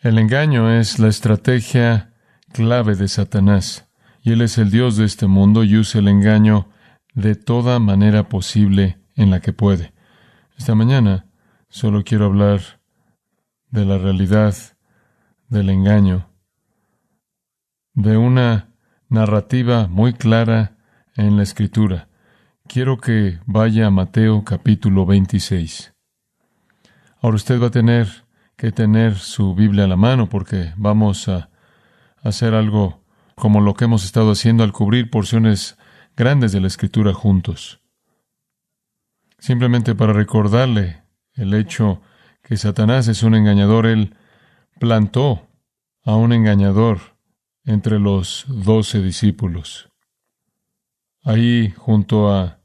El engaño es la estrategia clave de Satanás, y él es el Dios de este mundo y usa el engaño de toda manera posible en la que puede. Esta mañana solo quiero hablar de la realidad del engaño, de una narrativa muy clara en la Escritura. Quiero que vaya a Mateo capítulo 26. Ahora usted va a tener que tener su Biblia a la mano porque vamos a hacer algo como lo que hemos estado haciendo al cubrir porciones grandes de la Escritura juntos. Simplemente para recordarle el hecho que Satanás es un engañador, él plantó a un engañador entre los 12 discípulos, ahí junto a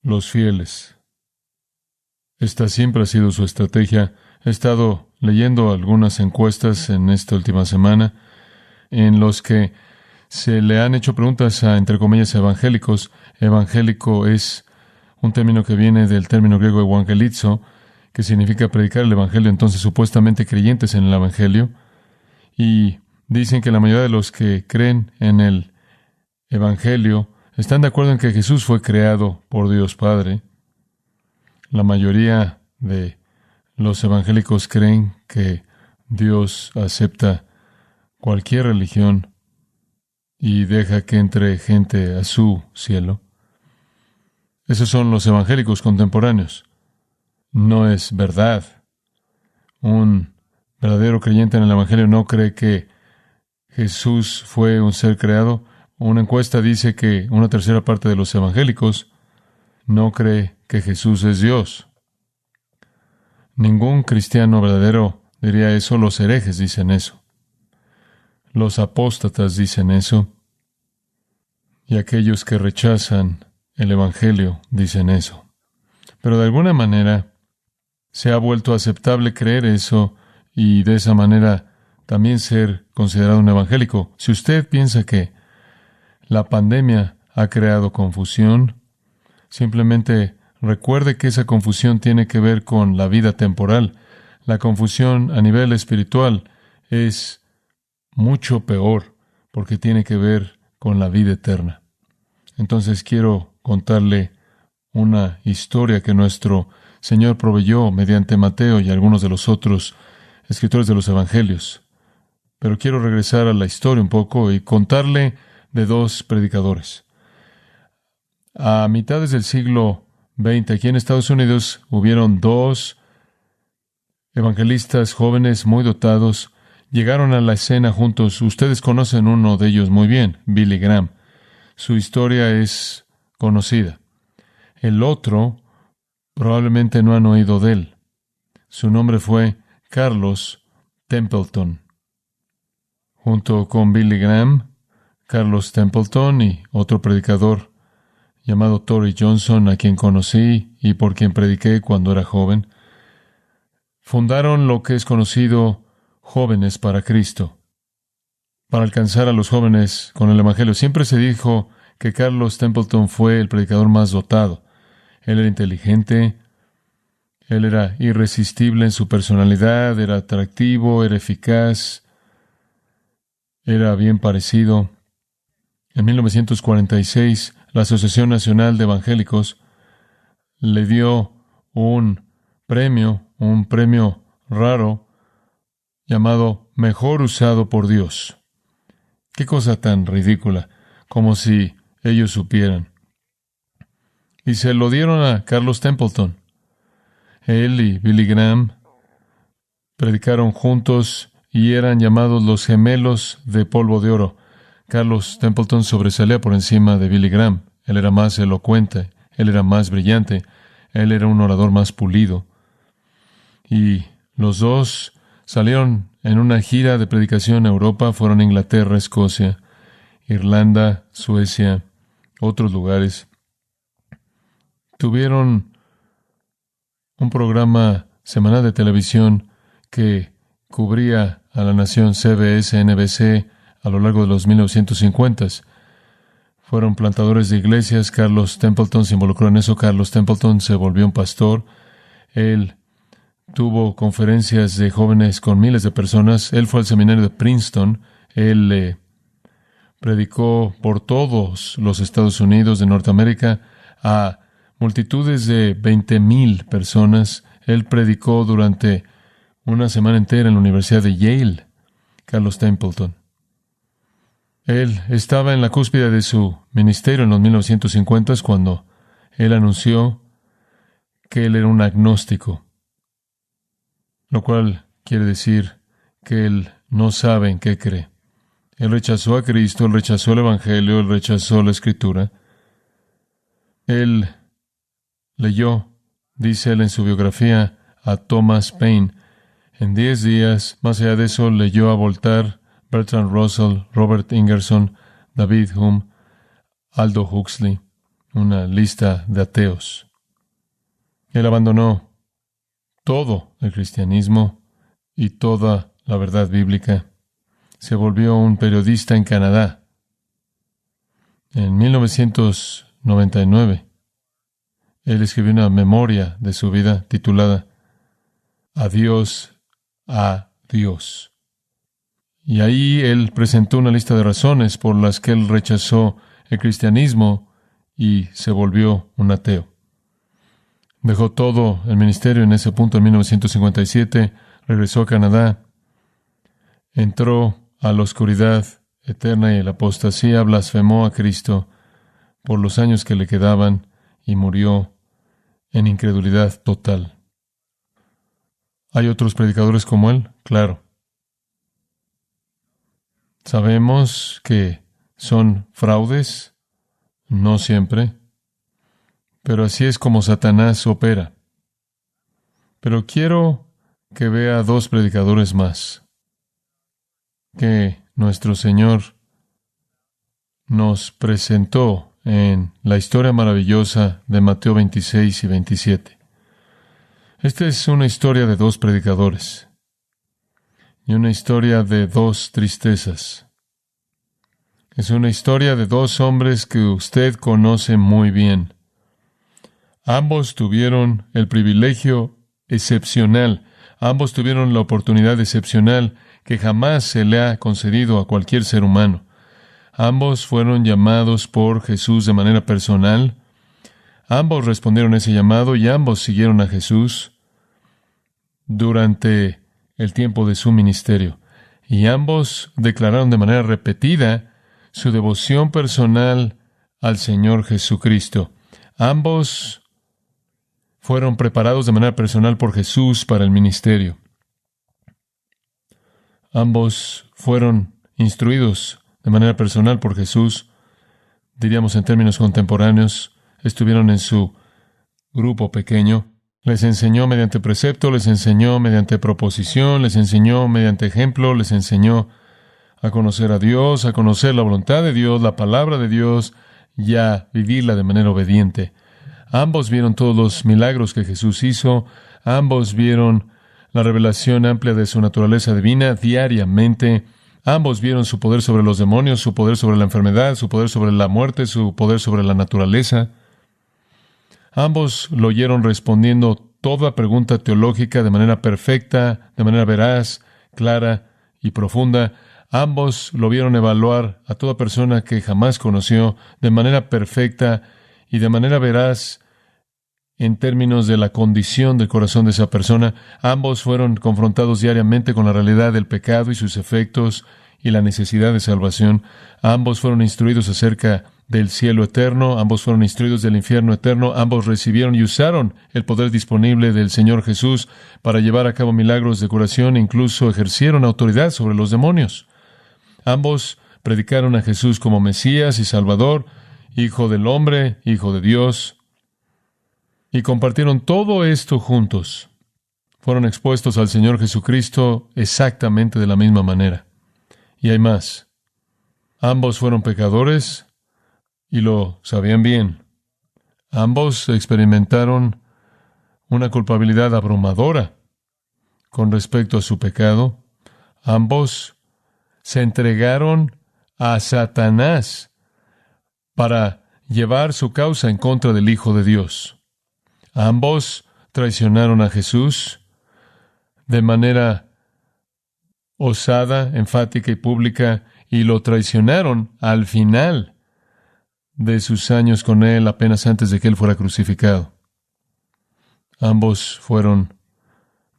los fieles. Esta siempre ha sido su estrategia. He estado leyendo algunas encuestas en esta última semana en los que se le han hecho preguntas a, entre comillas, evangélicos. Evangélico es un término que viene del término griego evangelizo, que significa predicar el evangelio, entonces supuestamente creyentes en el evangelio. Y dicen que la mayoría de los que creen en el evangelio están de acuerdo en que Jesús fue creado por Dios Padre. La mayoría de los evangélicos creen que Dios acepta cualquier religión y deja que entre gente a su cielo. Esos son los evangélicos contemporáneos. No es verdad. Un verdadero creyente en el evangelio no cree que Jesús fue un ser creado. Una encuesta dice que una tercera parte de los evangélicos no cree que Jesús es Dios. Ningún cristiano verdadero diría eso. Los herejes dicen eso. Los apóstatas dicen eso. Y aquellos que rechazan el evangelio dicen eso. Pero de alguna manera se ha vuelto aceptable creer eso y de esa manera también ser considerado un evangélico. Si usted piensa que la pandemia ha creado confusión, simplemente recuerde que esa confusión tiene que ver con la vida temporal. La confusión a nivel espiritual es mucho peor porque tiene que ver con la vida eterna. Entonces quiero contarle una historia que nuestro Señor proveyó mediante Mateo y algunos de los otros escritores de los evangelios. Pero quiero regresar a la historia un poco y contarle de dos predicadores. A mitades del siglo XX, aquí en Estados Unidos, hubieron dos evangelistas jóvenes muy dotados. Llegaron a la escena juntos. Ustedes conocen uno de ellos muy bien, Billy Graham. Su historia es conocida. El otro, probablemente no han oído de él. Su nombre fue Carlos Templeton. Junto con Billy Graham, Carlos Templeton y otro predicador llamado Tory Johnson, a quien conocí y por quien prediqué cuando era joven, fundaron lo que es conocido Jóvenes para Cristo, para alcanzar a los jóvenes con el evangelio. Siempre se dijo que Carlos Templeton fue el predicador más dotado. Él era inteligente, él era irresistible en su personalidad, era atractivo, era eficaz, era bien parecido. En 1946, la Asociación Nacional de Evangélicos le dio un premio raro llamado Mejor Usado por Dios. Qué cosa tan ridícula, como si ellos supieran. Y se lo dieron a Carlos Templeton. Él y Billy Graham predicaron juntos y eran llamados los gemelos de polvo de oro. Carlos Templeton sobresalía por encima de Billy Graham. Él era más elocuente, él era más brillante, él era un orador más pulido. Y los dos salieron en una gira de predicación a Europa. Fueron a Inglaterra, Escocia, Irlanda, Suecia, otros lugares. Tuvieron un programa semanal de televisión que cubría a la nación, CBS, NBC, a lo largo de los 1950s. Fueron plantadores de iglesias. Carlos Templeton se involucró en eso. Carlos Templeton se volvió un pastor. Él tuvo conferencias de jóvenes con miles de personas. Él fue al seminario de Princeton. Él predicó por todos los Estados Unidos de Norteamérica a multitudes de 20,000 personas. Él predicó durante una semana entera en la Universidad de Yale, Carlos Templeton. Él estaba en la cúspide de su ministerio en los 1950 cuando él anunció que él era un agnóstico, lo cual quiere decir que él no sabe en qué cree. Él rechazó a Cristo, él rechazó el Evangelio, él rechazó la Escritura. Él leyó, dice él en su biografía, a Thomas Paine. En 10 días, más allá de eso, leyó a Voltaire, Bertrand Russell, Robert Ingersoll, David Hume, Aldo Huxley, una lista de ateos. Él abandonó todo el cristianismo y toda la verdad bíblica. Se volvió un periodista en Canadá. En 1999, él escribió una memoria de su vida titulada Adiós a Dios. Y ahí él presentó una lista de razones por las que él rechazó el cristianismo y se volvió un ateo. Dejó todo el ministerio en ese punto en 1957, regresó a Canadá, entró a la oscuridad eterna y la apostasía, blasfemó a Cristo por los años que le quedaban y murió en incredulidad total. ¿Hay otros predicadores como él? Claro. Sabemos que son fraudes, no siempre, pero así es como Satanás opera. Pero quiero que vea 2 predicadores más que nuestro Señor nos presentó en la historia maravillosa de Mateo 26 y 27. Esta es una historia de 2 predicadores y una historia de 2 tristezas. Es una historia de 2 hombres que usted conoce muy bien. Ambos tuvieron el privilegio excepcional, ambos tuvieron la oportunidad excepcional que jamás se le ha concedido a cualquier ser humano. Ambos fueron llamados por Jesús de manera personal. Ambos respondieron a ese llamado y ambos siguieron a Jesús durante el tiempo de su ministerio. Y ambos declararon de manera repetida su devoción personal al Señor Jesucristo. Ambos fueron preparados de manera personal por Jesús para el ministerio. Ambos fueron instruidos de manera personal por Jesús. Diríamos en términos contemporáneos, estuvieron en su grupo pequeño. Les enseñó mediante precepto, les enseñó mediante proposición, les enseñó mediante ejemplo, les enseñó a conocer a Dios, a conocer la voluntad de Dios, la palabra de Dios y a vivirla de manera obediente. Ambos vieron todos los milagros que Jesús hizo. Ambos vieron la revelación amplia de su naturaleza divina diariamente. Ambos vieron su poder sobre los demonios, su poder sobre la enfermedad, su poder sobre la muerte, su poder sobre la naturaleza. Ambos lo oyeron respondiendo toda pregunta teológica de manera perfecta, de manera veraz, clara y profunda. Ambos lo vieron evaluar a toda persona que jamás conoció de manera perfecta y de manera veraz en términos de la condición del corazón de esa persona. Ambos fueron confrontados diariamente con la realidad del pecado y sus efectos y la necesidad de salvación. Ambos fueron instruidos acerca del cielo eterno. Ambos fueron instruidos del infierno eterno. Ambos recibieron y usaron el poder disponible del Señor Jesús para llevar a cabo milagros de curación e incluso ejercieron autoridad sobre los demonios. Ambos predicaron a Jesús como Mesías y Salvador, Hijo del hombre, Hijo de Dios, y compartieron todo esto juntos. Fueron expuestos al Señor Jesucristo exactamente de la misma manera. Y hay más. Ambos fueron pecadores y lo sabían bien. Ambos experimentaron una culpabilidad abrumadora con respecto a su pecado. Ambos se entregaron a Satanás para llevar su causa en contra del Hijo de Dios. Ambos traicionaron a Jesús. de manera osada, enfática y pública, y lo traicionaron al final de sus años con él, apenas antes de que él fuera crucificado. Ambos fueron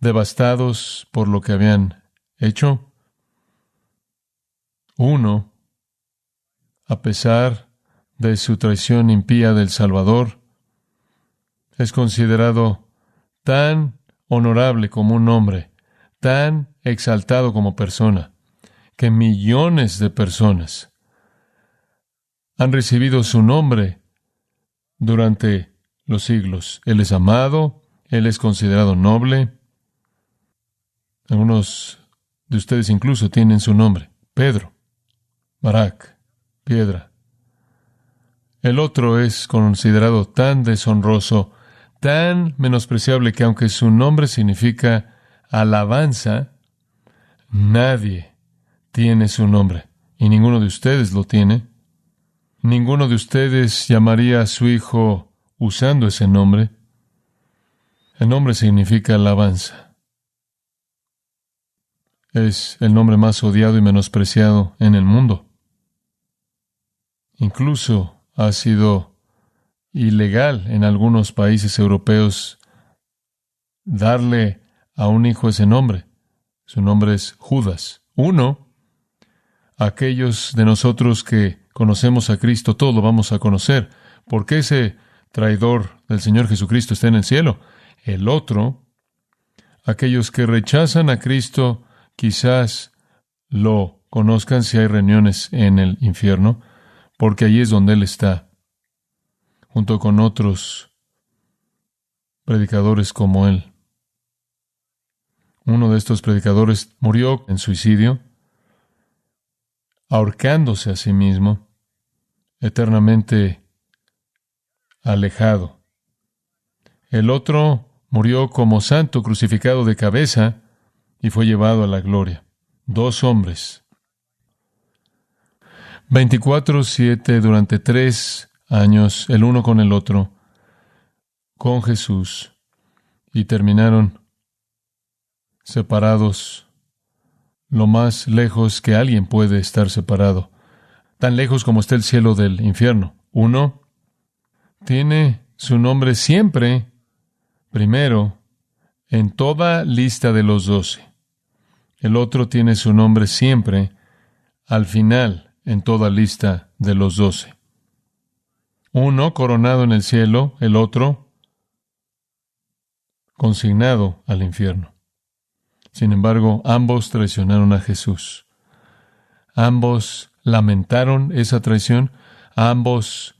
devastados por lo que habían hecho. Uno, a pesar de su traición impía del Salvador, es considerado tan honorable como un hombre, tan exaltado como persona, que millones de personas han recibido su nombre durante los siglos. Él es amado, él es considerado noble. Algunos de ustedes incluso tienen su nombre: Pedro, Barak, piedra. El otro es considerado tan deshonroso, tan menospreciable, que aunque su nombre significa alabanza, nadie tiene su nombre, y ninguno de ustedes lo tiene. Ninguno de ustedes llamaría a su hijo usando ese nombre. El nombre significa alabanza. Es el nombre más odiado y menospreciado en el mundo. Incluso ha sido ilegal en algunos países europeos darle a un hijo ese nombre. Su nombre es Judas. Aquellos de nosotros que conocemos a Cristo, todos lo vamos a conocer, porque ese traidor del Señor Jesucristo está en el cielo. El otro, aquellos que rechazan a Cristo, quizás lo conozcan si hay reuniones en el infierno, porque allí es donde Él está, junto con otros predicadores como Él. Uno de estos predicadores murió en suicidio, ahorcándose a sí mismo, eternamente alejado. El otro murió como santo, crucificado de cabeza, y fue llevado a la gloria. 2 hombres. 24/7 durante 3 años, el uno con el otro, con Jesús, y terminaron separados lo más lejos que alguien puede estar separado, tan lejos como está el cielo del infierno. Uno tiene su nombre siempre primero en toda lista de los 12. El otro tiene su nombre siempre al final en toda lista de los 12. Uno coronado en el cielo, el otro consignado al infierno. Sin embargo, ambos traicionaron a Jesús. Ambos lamentaron esa traición. Ambos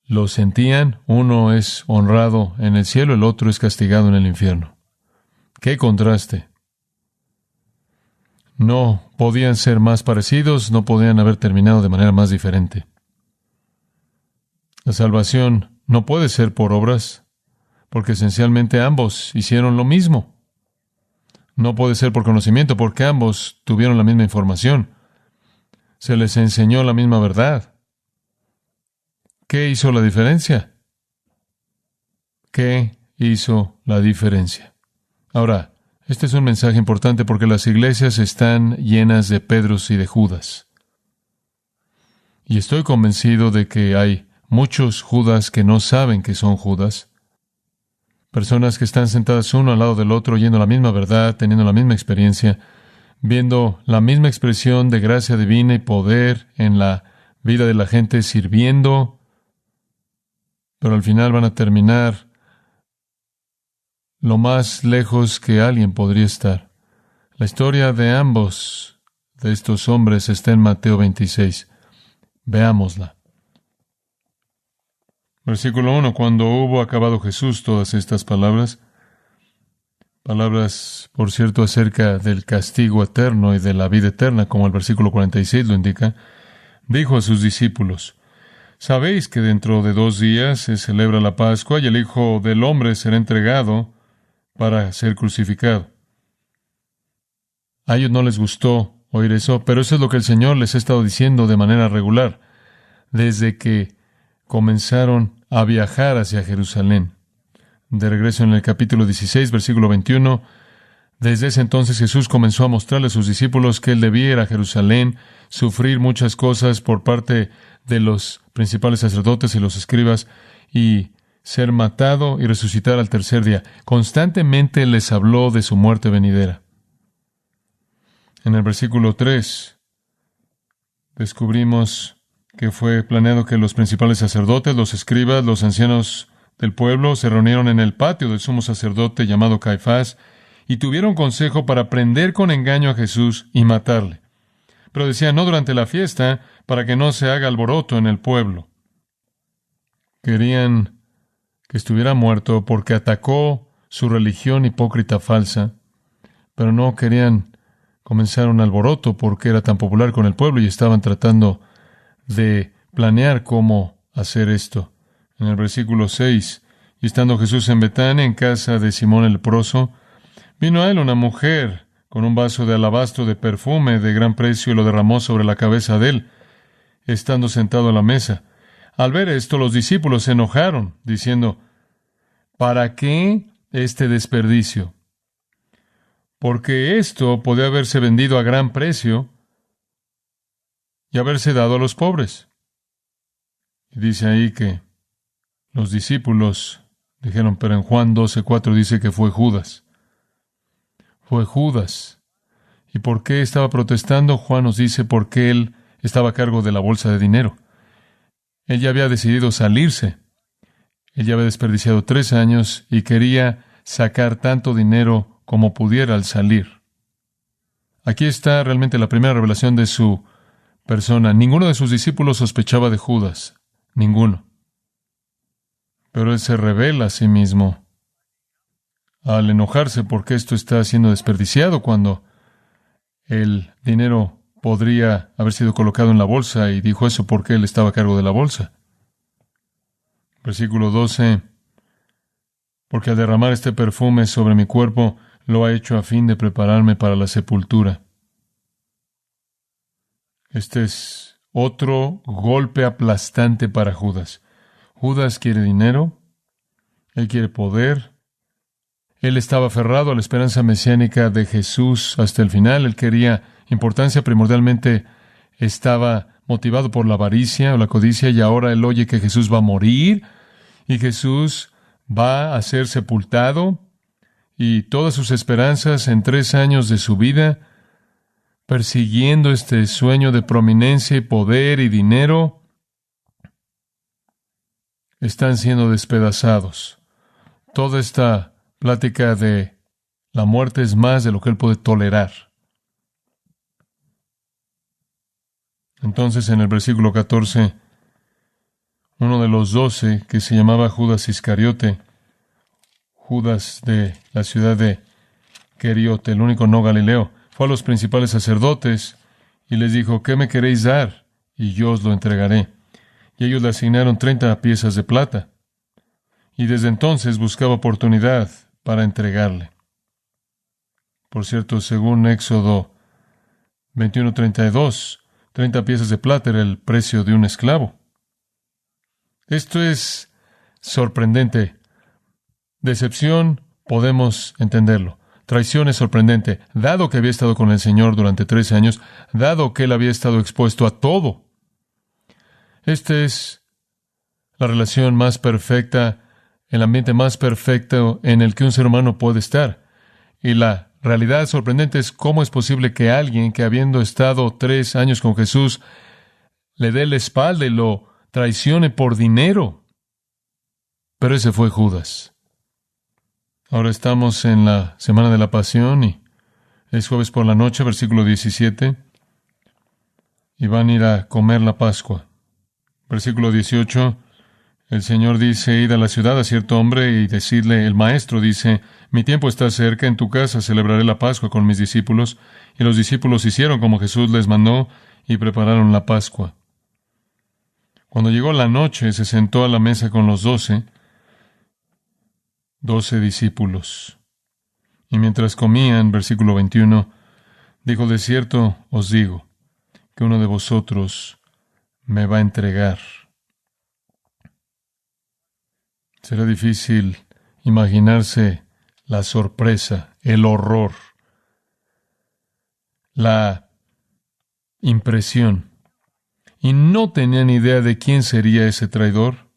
lo sentían. Uno es honrado en el cielo, el otro es castigado en el infierno. ¡Qué contraste! No podían ser más parecidos, no podían haber terminado de manera más diferente. La salvación no puede ser por obras, porque esencialmente ambos hicieron lo mismo. No puede ser por conocimiento, porque ambos tuvieron la misma información. Se les enseñó la misma verdad. ¿Qué hizo la diferencia? ¿Qué hizo la diferencia? Ahora, este es un mensaje importante porque las iglesias están llenas de Pedros y de Judas. Y estoy convencido de que hay muchos Judas que no saben que son Judas. Personas que están sentadas uno al lado del otro, oyendo la misma verdad, teniendo la misma experiencia, viendo la misma expresión de gracia divina y poder en la vida de la gente, sirviendo, pero al final van a terminar lo más lejos que alguien podría estar. La historia de ambos de estos hombres está en Mateo 26. Veámosla. Versículo 1. Cuando hubo acabado Jesús todas estas palabras, por cierto, acerca del castigo eterno y de la vida eterna, como el versículo 46 lo indica, dijo a sus discípulos: ¿Sabéis que dentro de 2 días se celebra la Pascua y el Hijo del Hombre será entregado para ser crucificado? A ellos no les gustó oír eso, pero eso es lo que el Señor les ha estado diciendo de manera regular, desde que comenzaron a viajar hacia Jerusalén. De regreso en el capítulo 16, versículo 21, Desde ese entonces Jesús comenzó a mostrarle a sus discípulos que él debía ir a Jerusalén, sufrir muchas cosas por parte de los principales sacerdotes y los escribas, y ser matado y resucitar al tercer día. Constantemente les habló de su muerte venidera. En el versículo 3 descubrimos que fue planeado que los principales sacerdotes, los escribas, los ancianos del pueblo se reunieron en el patio del sumo sacerdote llamado Caifás y tuvieron consejo para prender con engaño a Jesús y matarle. Pero decían, no durante la fiesta, para que no se haga alboroto en el pueblo. Querían que estuviera muerto porque atacó su religión hipócrita falsa, pero no querían comenzar un alboroto porque era tan popular con el pueblo y estaban tratando de planear cómo hacer esto. En el versículo 6, y estando Jesús en Betania, en casa de Simón el leproso, vino a él una mujer con un vaso de alabastro de perfume de gran precio y lo derramó sobre la cabeza de él, estando sentado a la mesa. Al ver esto, los discípulos se enojaron, diciendo, ¿para qué este desperdicio? Porque esto podía haberse vendido a gran precio y haberse dado a los pobres. Y dice ahí que los discípulos dijeron, pero en Juan 12:4 dice que fue Judas. Fue Judas. ¿Y por qué estaba protestando? Juan nos dice porque él estaba a cargo de la bolsa de dinero. Él ya había decidido salirse. Él ya había desperdiciado 3 años y quería sacar tanto dinero como pudiera al salir. Aquí está realmente la primera revelación de su persona. Ninguno de sus discípulos sospechaba de Judas. Ninguno. Pero él se revela a sí mismo al enojarse porque esto está siendo desperdiciado cuando el dinero podría haber sido colocado en la bolsa, y dijo eso porque él estaba a cargo de la bolsa. Versículo 12. Porque al derramar este perfume sobre mi cuerpo, lo ha hecho a fin de prepararme para la sepultura. Este es otro golpe aplastante para Judas. Judas quiere dinero, él quiere poder, él estaba aferrado a la esperanza mesiánica de Jesús hasta el final, él quería importancia, primordialmente estaba motivado por la avaricia o la codicia, y ahora él oye que Jesús va a morir, y Jesús va a ser sepultado, y todas sus esperanzas en 3 años de su vida, persiguiendo este sueño de prominencia y poder y dinero, están siendo despedazados. Toda esta plática de la muerte es más de lo que él puede tolerar. Entonces, en el versículo 14, uno de los 12, que se llamaba Judas Iscariote, Judas de la ciudad de Queriote, el único no galileo, fue a los principales sacerdotes y les dijo, ¿qué me queréis dar? Y yo os lo entregaré. Y ellos le asignaron 30 piezas de plata. Y desde entonces buscaba oportunidad para entregarle. Por cierto, según Éxodo 21:32, 30 piezas de plata era el precio de un esclavo. Esto es sorprendente. Decepción, podemos entenderlo. Traición es sorprendente, dado que había estado con el Señor durante 13 años, dado que él había estado expuesto a todo. Esta es la relación más perfecta, el ambiente más perfecto en el que un ser humano puede estar. Y la realidad sorprendente es cómo es posible que alguien que habiendo estado 3 años con Jesús le dé la espalda y lo traicione por dinero. Pero ese fue Judas. Ahora estamos en la semana de la Pasión y es jueves por la noche, versículo 17, y van a ir a comer la Pascua. Versículo 18, el Señor dice, id a la ciudad a cierto hombre y decidle, el maestro dice, mi tiempo está cerca, en tu casa celebraré la Pascua con mis discípulos. Y los discípulos hicieron como Jesús les mandó y prepararon la Pascua. Cuando llegó la noche, se sentó a la mesa con los 12 discípulos. Y mientras comían, versículo 21, dijo, de cierto os digo, que uno de vosotros me va a entregar. Será difícil imaginarse la sorpresa, el horror la impresión. Y no tenían idea de quién sería ese traidor.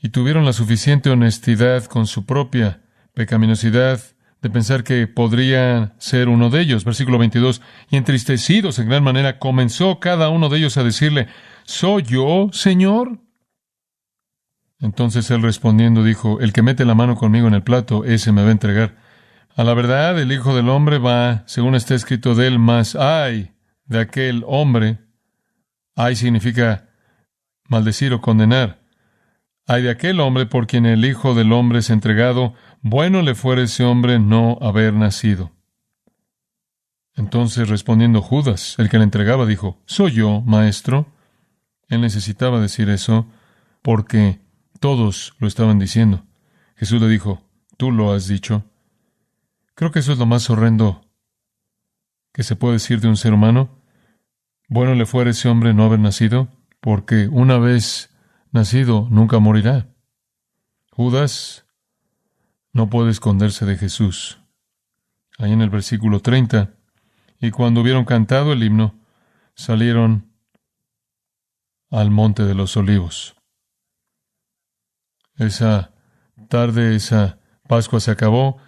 Y tuvieron la suficiente honestidad con su propia pecaminosidad de pensar que podría ser uno de ellos. Versículo 22. Y entristecidos en gran manera, comenzó cada uno de ellos a decirle: ¿soy yo, Señor? Entonces él respondiendo dijo: el que mete la mano conmigo en el plato, ese me va a entregar. A la verdad, el Hijo del Hombre va, según está escrito de él, mas ay de aquel hombre. Ay significa maldecir o condenar. Ay de aquel hombre por quien el Hijo del Hombre es entregado. Bueno le fuera ese hombre no haber nacido. Entonces, respondiendo Judas, el que le entregaba, dijo: soy yo, maestro. Él necesitaba decir eso porque todos lo estaban diciendo. Jesús le dijo: tú lo has dicho. Creo que eso es lo más horrendo que se puede decir de un ser humano. Bueno le fuera ese hombre no haber nacido, porque una vez nacido nunca morirá. Judas no puede esconderse de Jesús. Ahí en el versículo 30, y cuando hubieron cantado el himno, salieron al monte de los olivos. Esa tarde, esa Pascua se acabó.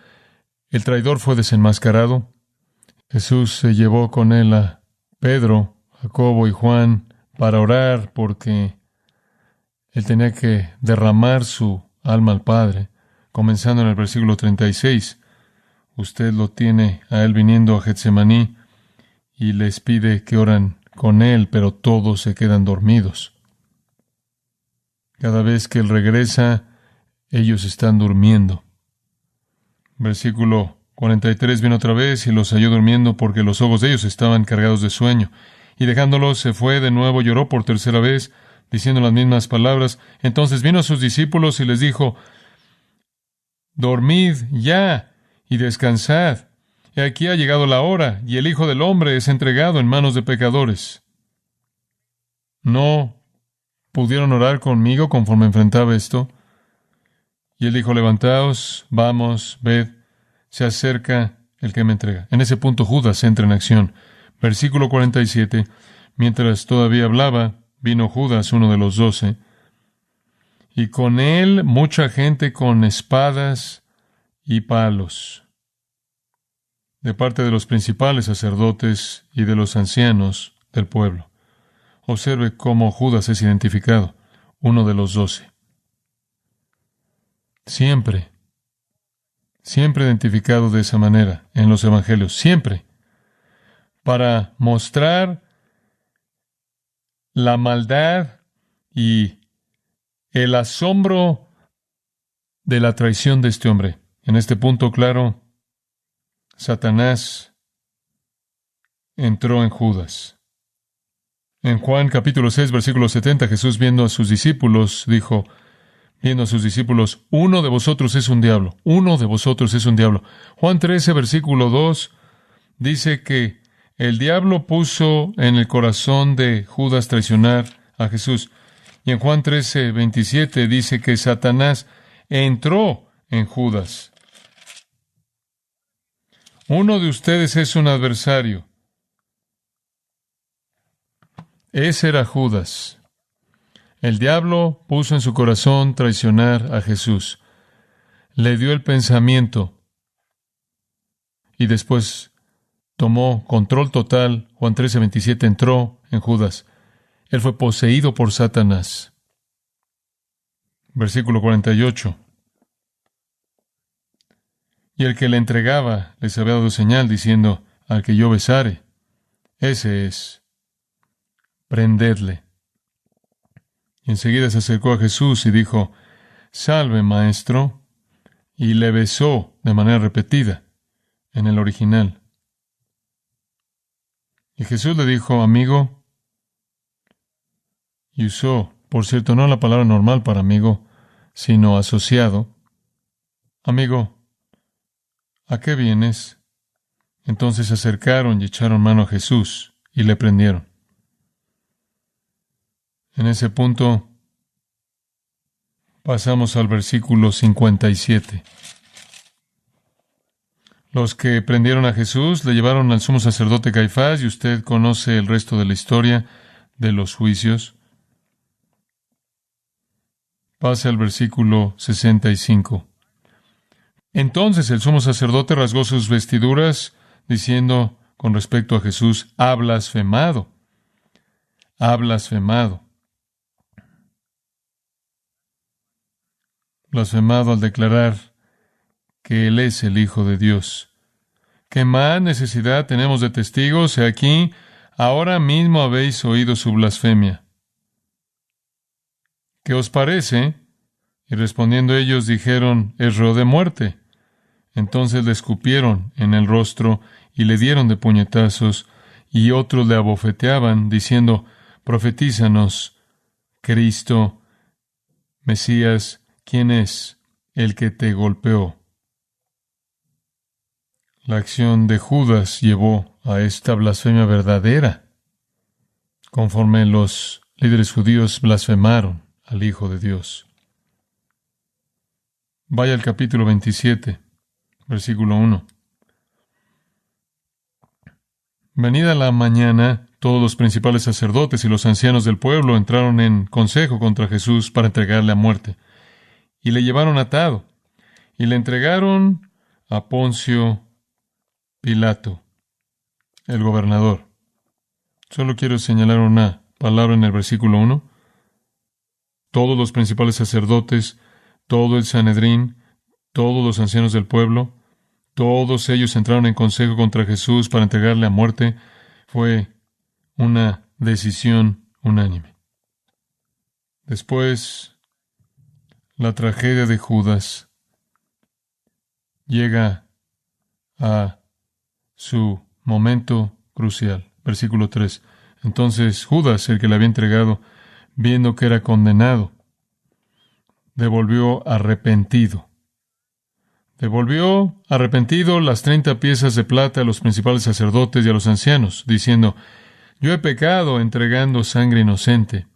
El traidor fue desenmascarado. Jesús se llevó con él a Pedro, Jacobo y Juan para orar porque él tenía que derramar su alma al Padre. Comenzando en el versículo 36, usted lo tiene a él viniendo a Getsemaní y les pide que oran con él, pero todos se quedan dormidos. Cada vez que él regresa, ellos están durmiendo. Versículo 43, vino otra vez y los halló durmiendo porque los ojos de ellos estaban cargados de sueño. Y dejándolos se fue de nuevo, lloró por tercera vez, diciendo las mismas palabras. Entonces vino a sus discípulos y les dijo: dormid ya y descansad. Y aquí ha llegado la hora, y el Hijo del Hombre es entregado en manos de pecadores. ¿No pudieron orar conmigo conforme enfrentaba esto? Y él dijo: levantaos, vamos, ved, se acerca el que me entrega. En ese punto Judas entra en acción. Versículo 47. Mientras todavía hablaba, vino Judas, uno de los 12, y con él mucha gente con espadas y palos, de parte de los principales sacerdotes y de los ancianos del pueblo. Observe cómo Judas es identificado, uno de los 12. Siempre identificado de esa manera en los evangelios, siempre, para mostrar la maldad y el asombro de la traición de este hombre. En este punto claro, Satanás entró en Judas. En Juan capítulo 6, versículo 70, Jesús viendo a sus discípulos, dijo, viendo a sus discípulos: uno de vosotros es un diablo, uno de vosotros es un diablo. Juan 13, versículo 2, dice que el diablo puso en el corazón de Judas traicionar a Jesús. Y en Juan 13, 27 dice que Satanás entró en Judas. Uno de ustedes es un adversario. Ese era Judas. El diablo puso en su corazón traicionar a Jesús. Le dio el pensamiento y después tomó control total. Juan 13:27 entró en Judas. Él fue poseído por Satanás. Versículo 48. Y el que le entregaba les había dado señal diciendo: al que yo besare, ese es, prendedle. Y enseguida se acercó a Jesús y dijo: salve, maestro. Y le besó de manera repetida en el original. Y Jesús le dijo: amigo. Y usó, por cierto, no la palabra normal para amigo, sino asociado. Amigo, ¿a qué vienes? Entonces se acercaron y echaron mano a Jesús y le prendieron. En ese punto pasamos al versículo 57. Los que prendieron a Jesús le llevaron al sumo sacerdote Caifás, y usted conoce el resto de la historia de los juicios. Pase al versículo 65. Entonces el sumo sacerdote rasgó sus vestiduras, diciendo con respecto a Jesús: ha blasfemado, ha blasfemado. Blasfemado al declarar que Él es el Hijo de Dios. ¿Qué más necesidad tenemos de testigos? He aquí, ahora mismo habéis oído su blasfemia. ¿Qué os parece? Y respondiendo ellos dijeron: es reo de muerte. Entonces le escupieron en el rostro y le dieron de puñetazos, y otros le abofeteaban, diciendo: profetízanos, Cristo, Mesías, ¿quién es el que te golpeó? La acción de Judas llevó a esta blasfemia verdadera, conforme los líderes judíos blasfemaron al Hijo de Dios. Vaya al capítulo 27, versículo 1. Venida la mañana, todos los principales sacerdotes y los ancianos del pueblo entraron en consejo contra Jesús para entregarle a muerte, y le llevaron atado, y le entregaron a Poncio Pilato, el gobernador. Solo quiero señalar una palabra en el versículo 1. Todos los principales sacerdotes, todo el Sanedrín, todos los ancianos del pueblo, todos ellos entraron en consejo contra Jesús para entregarle a muerte. Fue una decisión unánime. Después, la tragedia de Judas llega a su momento crucial. Versículo 3. Entonces Judas, el que le había entregado, viendo que era condenado, devolvió arrepentido las 30 piezas de plata a los principales sacerdotes y a los ancianos, diciendo: yo he pecado entregando sangre inocente.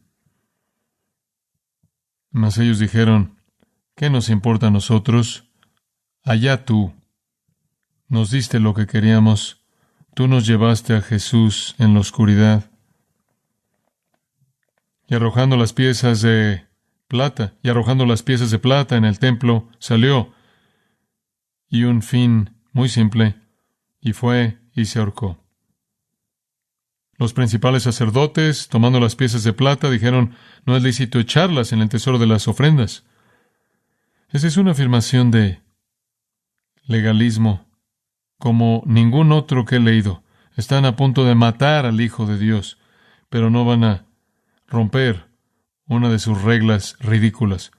Mas ellos dijeron: ¿qué nos importa a nosotros? Allá tú. Nos diste lo que queríamos. Tú nos llevaste a Jesús en la oscuridad. Y arrojando las piezas de plata en el templo, salió. Y un fin muy simple, y fue y se ahorcó. Los principales sacerdotes, tomando las piezas de plata, dijeron: no es lícito echarlas en el tesoro de las ofrendas. Esa es una afirmación de legalismo como ningún otro que he leído. Están a punto de matar al Hijo de Dios, pero no van a romper una de sus reglas ridículas.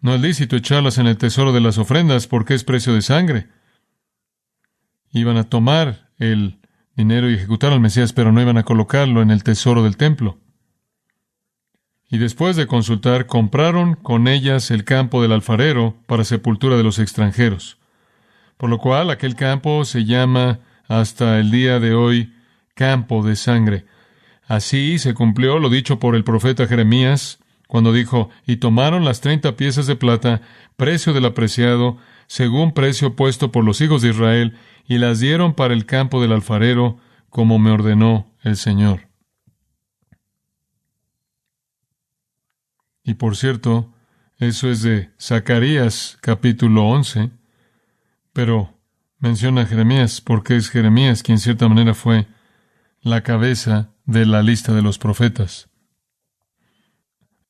No es lícito echarlas en el tesoro de las ofrendas porque es precio de sangre. Iban a tomar el dinero y ejecutar al Mesías, pero no iban a colocarlo en el tesoro del templo. Y después de consultar, compraron con ellas el campo del alfarero para sepultura de los extranjeros. Por lo cual aquel campo se llama hasta el día de hoy campo de sangre. Así se cumplió lo dicho por el profeta Jeremías, cuando dijo: y tomaron las 30 piezas de plata, precio del apreciado, según precio puesto por los hijos de Israel, y las dieron para el campo del alfarero, como me ordenó el Señor. Y por cierto, eso es de Zacarías capítulo 11, pero menciona a Jeremías porque es Jeremías quien en cierta manera fue la cabeza de la lista de los profetas.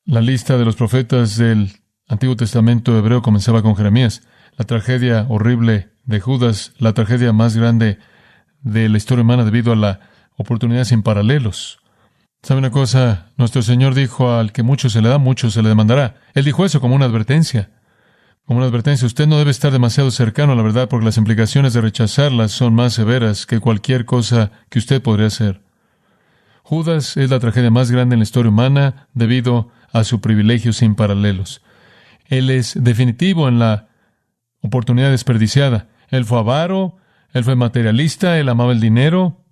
La lista de los profetas del Antiguo Testamento hebreo comenzaba con Jeremías. La tragedia horrible de Judas, la tragedia más grande de la historia humana debido a la oportunidad sin paralelos. ¿Sabe una cosa? Nuestro Señor dijo: al que mucho se le da, mucho se le demandará. Él dijo eso como una advertencia. Como una advertencia, usted no debe estar demasiado cercano a la verdad porque las implicaciones de rechazarla son más severas que cualquier cosa que usted podría hacer. Judas es la tragedia más grande en la historia humana debido a su privilegio sin paralelos. Él es definitivo en la oportunidad desperdiciada. Él fue avaro, él fue materialista, él amaba el dinero,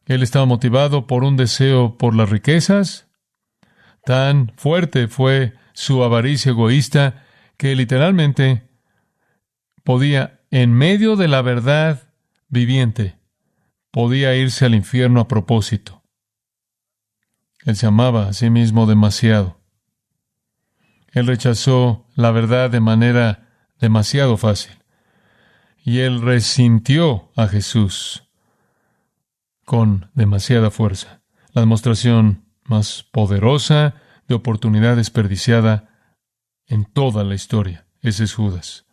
él estaba motivado por un deseo por las riquezas. Tan fuerte fue su avaricia egoísta que literalmente podía, en medio de la verdad viviente, podía irse al infierno a propósito. Él se amaba a sí mismo demasiado. Él rechazó la verdad de manera demasiado fácil. Y él resintió a Jesús con demasiada fuerza. La demostración más poderosa de oportunidad desperdiciada en toda la historia. Ese es Judas.